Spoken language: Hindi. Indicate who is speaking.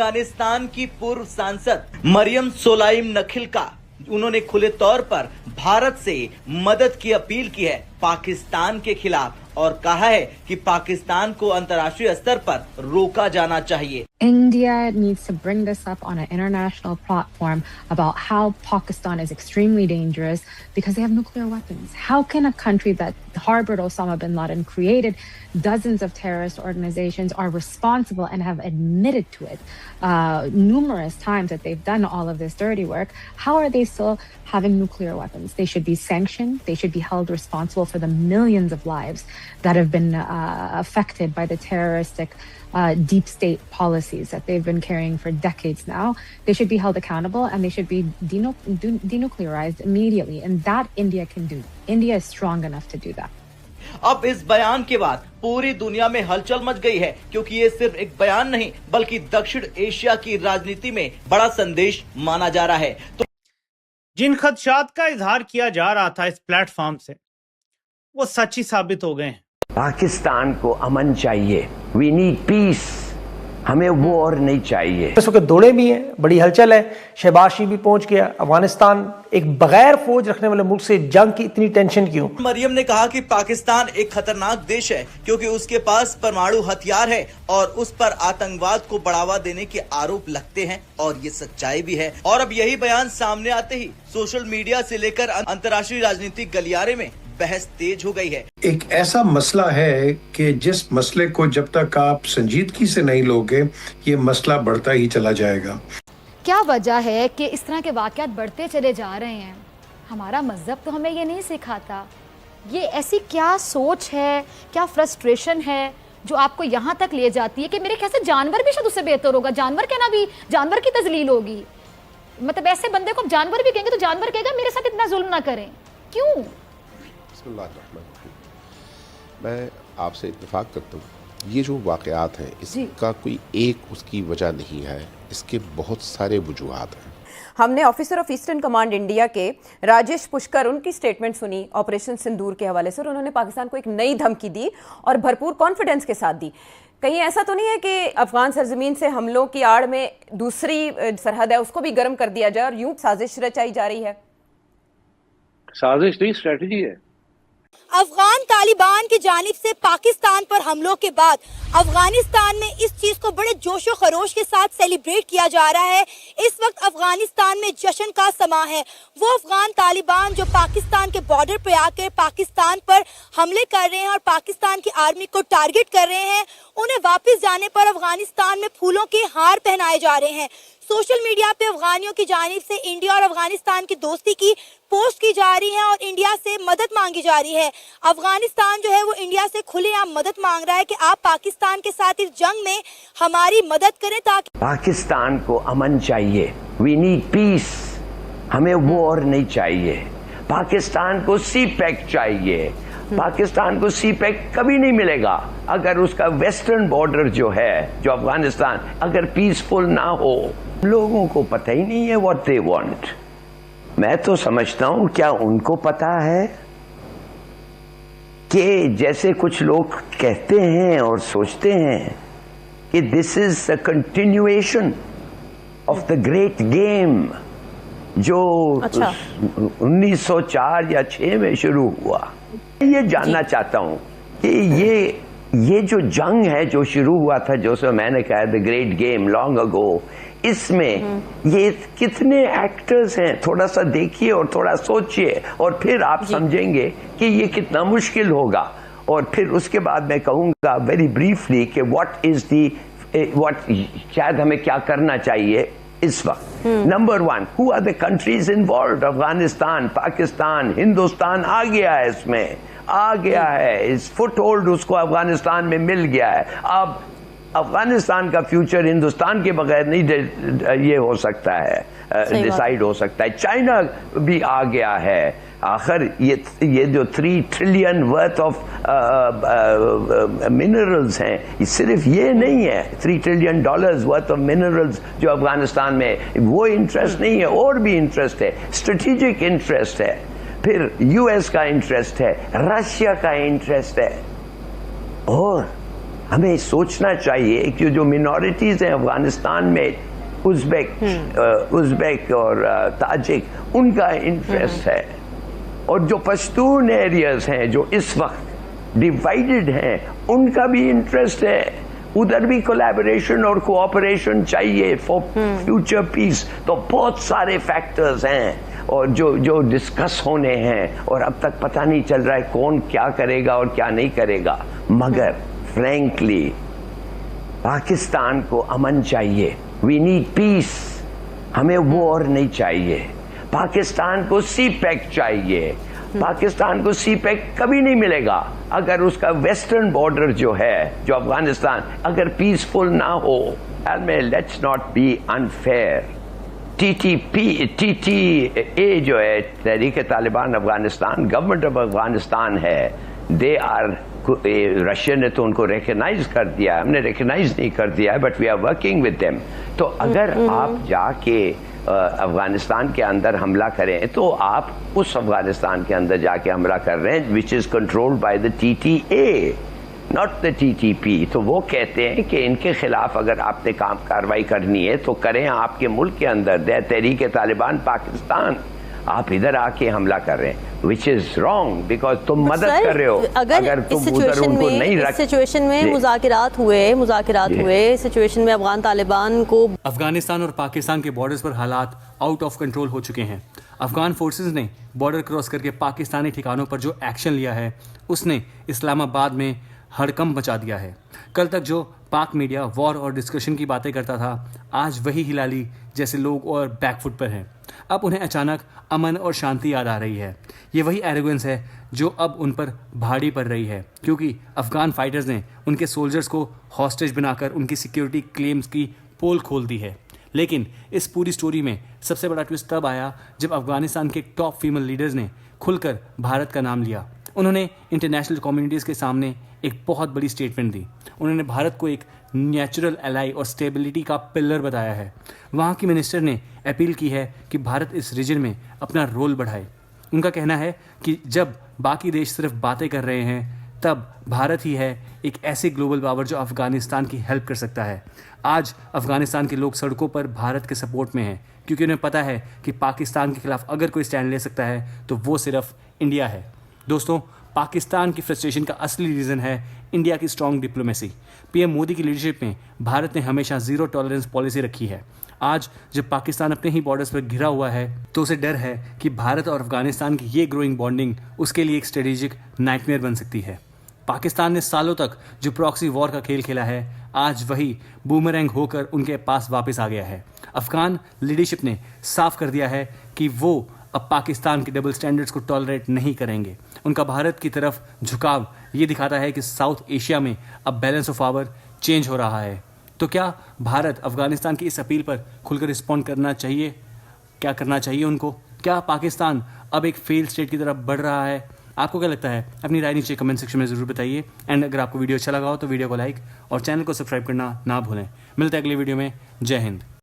Speaker 1: अफगानिस्तान की पूर्व सांसद मरियम सोलाइम नखिल का उन्होंने खुले तौर पर भारत से मदद की अपील की है पाकिस्तान के खिलाफ और कहा है कि पाकिस्तान को अंतर्राष्ट्रीय स्तर पर रोका जाना चाहिए।
Speaker 2: India needs to bring this up on an international platform about how Pakistan is extremely dangerous because they have nuclear weapons. How can a country that harbored Osama bin Laden, created dozens of terrorist organizations, are responsible and have admitted to it numerous times that they've done all of this dirty work, how are they still having nuclear weapons? They should be sanctioned. They should be held responsible for the millions of lives that have been affected by the terroristic deep state policies that they've been carrying for decades now. They should be held accountable and they should be denuclearized immediately. And that India can do. India is strong enough to do that.
Speaker 1: अब इस बयान के बाद पूरी दुनिया में हलचल मच गई है क्योंकि ये सिर्फ एक बयान नहीं बल्कि दक्षिण एशिया की राजनीति में बड़ा संदेश माना जा रहा है। तो
Speaker 3: जिन खदशात का इजहार किया जा रहा था इस प्लेटफॉर्म से वो सच्ची साबित हो गए हैं।
Speaker 4: पाकिस्तान को अमन चाहिए, वी नीड पीस, हमें वॉर नहीं चाहिए।
Speaker 5: इस वक्त दौड़े भी हैं, बड़ी हलचल है, शहबाज शरीफ भी पहुंच गया। अफगानिस्तान एक बगैर फौज रखने वाले मुल्क से जंग की इतनी टेंशन क्यों?
Speaker 1: मरियम ने कहा कि पाकिस्तान एक खतरनाक देश है क्योंकि उसके पास परमाणु हथियार है और उस पर आतंकवाद को बढ़ावा देने के आरोप लगते हैं और ये सच्चाई भी है। और अब यही बयान सामने आते ही सोशल मीडिया से लेकर अंतर्राष्ट्रीय राजनीतिक गलियारे में बहस तेज हो गई है।
Speaker 6: एक ऐसा मसला है कि जिस मसले को जब तक आप संजीदगी से नहीं लोगे ये मसला बढ़ता ही चला जाएगा।
Speaker 7: क्या वजह है कि इस तरह के वाक़यात बढ़ते चले जा रहे हैं? हमारा मज़हब तो हमें ये नहीं सिखाता। ये ऐसी क्या सोच है, क्या फ्रस्ट्रेशन है जो आपको यहाँ तक ले जाती है कि मेरे ख्याल से जानवर भी शायद उससे बेहतर होगा। जानवर कहना भी जानवर की तजलील होगी। मतलब ऐसे बंदे को जानवर भी कहेंगे तो जानवर कहेगा मेरे साथ इतना जुल्म ना करें। क्यों?
Speaker 8: मैं आपसे इत्तेफाक करता हूँ, ये जो वाक़यात हैं इसका कोई एक उसकी वजह नहीं है, इसके बहुत सारे वजूहात हैं।
Speaker 9: हमने officer of eastern command India के राजेश पुष्कर उनकी स्टेटमेंट सुनी ऑपरेशन सिंदूर के हवाले से और उन्होंने पाकिस्तान को एक नई धमकी दी और भरपूर कॉन्फिडेंस के साथ दी। कहीं ऐसा तो नहीं है कि अफगान सरजमीन से हमलों की आड़ में दूसरी सरहद है उसको भी गर्म कर दिया जाए और यूं साजिश रचाई जा रही है?
Speaker 10: साजिश नहीं, स्ट्रेटजी है।
Speaker 11: अफगान तालिबान की जानिब से पाकिस्तान पर हमलों के बाद अफगानिस्तान में इस चीज को बड़े जोशो खरोश के साथ सेलिब्रेट किया जा रहा है। इस वक्त अफगानिस्तान में जश्न का समा है। वो अफगान तालिबान जो पाकिस्तान के बॉर्डर पर आकर पाकिस्तान पर हमले कर रहे हैं और पाकिस्तान की आर्मी को टारगेट कर रहे हैं, उन्हें वापस जाने पर अफगानिस्तान में फूलों के हार पहनाए जा रहे हैं। सोशल मीडिया पे अफगानियों की जानिब से इंडिया और अफगानिस्तान की दोस्ती की पोस्ट की जा रही है और इंडिया से मदद मांगी जा रही है। अफगानिस्तान जो है वो इंडिया से खुलेआम मदद मांग रहा है कि आप पाकिस्तान के साथ इस जंग में हमारी मदद करें ताकि
Speaker 4: पाकिस्तान को अमन चाहिए, वी नीड पीस, हमें वॉर नहीं चाहिए। पाकिस्तान को सी पैक चाहिए। पाकिस्तान को सी पैक कभी नहीं मिलेगा अगर उसका वेस्टर्न बॉर्डर जो है, जो अफगानिस्तान, अगर पीसफुल ना हो। लोगों को पता ही नहीं है व्हाट दे वांट। मैं तो समझता हूं क्या उनको पता है कि जैसे कुछ लोग कहते हैं और सोचते हैं कि this is a continuation of the great game जो 1904 या 6 में शुरू हुआ। ये जानना चाहता हूं कि ये जो जंग है जो शुरू हुआ था, जो सो मैंने कहा the great game long ago, इसमें ये कितने एक्टर्स हैं? थोड़ा सा देखिए और थोड़ा सोचिए और फिर आप समझेंगे कि ये कितना मुश्किल होगा। और फिर उसके बाद मैं कहूंगा वेरी ब्रीफली कि व्हाट शायद हमें क्या करना चाहिए इस वक्त। Number 1, who are the countries involved? Afghanistan, Pakistan, Hindustan आ गया है, इसमें आ गया है, इस फुट होल्ड उसको अफगानिस्तान में मिल गया है। अब अफगानिस्तान का फ्यूचर हिंदुस्तान के बगैर नहीं ये हो सकता है, डिसाइड हो सकता है। चाइना भी आ गया है। आखिर ये जो 3 ट्रिलियन वर्थ ऑफ मिनरल्स हैं, ये सिर्फ ये नहीं है, $3 ट्रिलियन वर्थ ऑफ मिनरल्स जो अफगानिस्तान में, वो इंटरेस्ट नहीं है, और भी इंटरेस्ट है, स्ट्रेटेजिक इंटरेस्ट है, फिर यूएस का इंटरेस्ट है, रशिया का इंटरेस्ट है, और हमें सोचना चाहिए कि जो मिनॉरिटीज हैं अफगानिस्तान में, उज़्बेक और ताजिक, उनका इंटरेस्ट है, और जो पश्तून एरियाज हैं जो इस वक्त डिवाइडेड हैं, उनका भी इंटरेस्ट है। उधर भी कोलैबोरेशन और कोऑपरेशन चाहिए फॉर फ्यूचर पीस। तो बहुत सारे फैक्टर्स हैं और जो डिस्कस होने हैं, और अब तक पता नहीं चल रहा है कौन क्या करेगा और क्या नहीं करेगा। मगर फ्रैंकली पाकिस्तान को अमन चाहिए, वी नीड पीस, हमें वॉर नहीं चाहिए। पाकिस्तान को सीपैक चाहिए, पाकिस्तान को सीपैक कभी नहीं मिलेगा अगर उसका वेस्टर्न बॉर्डर जो है, जो अफगानिस्तान, अगर पीसफुल ना हो। Let's not be unfair. TTA जो है, तहरीक तालिबान अफगानिस्तान, गवर्नमेंट ऑफ अफगानिस्तान है, दे आर, रशिया ने तो उनको रिकग्नाइज कर दिया है, हमने रिकग्नाइज नहीं कर दिया है, but we are working with them. तो अगर आप जाके अफगानिस्तान के अंदर हमला करें, तो आप उस अफगानिस्तान के अंदर जाके हमला कर रहे हैं which is controlled by the TTA, not the TTP। तो वो कहते हैं कि इनके खिलाफ अगर आपने कार्रवाई करनी है तो करें आपके मुल्क के अंदर, दे तहरीक तालिबान पाकिस्तान, आप इधर आके हमला कर रहे हैं, विच इज रॉन्ग, बिकॉज तुम मदद कर रहे हो। अगर तुम उधर उनको नहीं रख,
Speaker 12: इस सिचुएशन में मुज़ाकिरात हुए, सिचुएशन में अफगान तालिबान को,
Speaker 13: अफगानिस्तान और पाकिस्तान के बॉर्डर्स पर हालात आउट ऑफ कंट्रोल हो चुके हैं। अफगान फोर्सेस ने बॉर्डर क्रॉस करके पाकिस्तानी ठिकानों पर जो एक्शन लिया है, उसने इस्लामाबाद में हड़कंप मचा दिया है। कल तक जो पाक मीडिया वॉर और डिस्कशन की बातें करता था, आज वही हिलाली जैसे लोग और बैकफुट पर हैं। अब उन्हें अचानक अमन और शांति याद आ रही है। ये वही एरोगेंस है जो अब उन पर भारी पड़ रही है, क्योंकि अफगान फाइटर्स ने उनके सोल्जर्स को हॉस्टेज बनाकर उनकी सिक्योरिटी क्लेम्स की पोल खोल दी है। लेकिन इस पूरी स्टोरी में सबसे बड़ा ट्विस्ट तब आया जब अफगानिस्तान के टॉप फीमेल लीडर्स ने खुलकर भारत का नाम लिया। उन्होंने इंटरनेशनल कम्युनिटीज़ के सामने एक बहुत बड़ी स्टेटमेंट दी। उन्होंने भारत को एक नेचुरल एलाई और स्टेबिलिटी का पिलर बताया है। वहाँ की मिनिस्टर ने अपील की है कि भारत इस रीजन में अपना रोल बढ़ाए। उनका कहना है कि जब बाकी देश सिर्फ बातें कर रहे हैं, तब भारत ही है एक ऐसे ग्लोबल पावर जो अफगानिस्तान की हेल्प कर सकता है। आज अफगानिस्तान के लोग सड़कों पर भारत के सपोर्ट में हैं, क्योंकि उन्हें पता है कि पाकिस्तान के खिलाफ अगर कोई स्टैंड ले सकता है तो वो सिर्फ इंडिया है। दोस्तों, पाकिस्तान की फ्रस्ट्रेशन का असली रीज़न है इंडिया की स्ट्रॉन्ग डिप्लोमेसी। पीएम मोदी की लीडरशिप में भारत ने हमेशा जीरो टॉलरेंस पॉलिसी रखी है। आज जब पाकिस्तान अपने ही बॉर्डर्स पर घिरा हुआ है, तो उसे डर है कि भारत और अफगानिस्तान की ये ग्रोइंग बॉन्डिंग उसके लिए एक स्ट्रेटेजिक नाइटमेयर बन सकती है। पाकिस्तान ने सालों तक जो प्रॉक्सी वॉर का खेल खेला है, आज वही बूमरैंग होकर उनके पास वापस आ गया है। अफगान लीडरशिप ने साफ कर दिया है कि वो अब पाकिस्तान के डबल स्टैंडर्ड्स को टॉलरेट नहीं करेंगे। उनका भारत की तरफ झुकाव ये दिखाता है कि साउथ एशिया में अब बैलेंस ऑफ पावर चेंज हो रहा है। तो क्या भारत अफगानिस्तान की इस अपील पर खुलकर रिस्पॉन्ड करना चाहिए? क्या करना चाहिए उनको? क्या पाकिस्तान अब एक फेल स्टेट की तरफ बढ़ रहा है? आपको क्या लगता है? अपनी राय नीचे कमेंट सेक्शन में ज़रूर बताइए। एंड अगर आपको वीडियो अच्छा लगा हो तो वीडियो को लाइक और चैनल को सब्सक्राइब करना ना भूलें। मिलते हैं अगले वीडियो में। जय हिंद।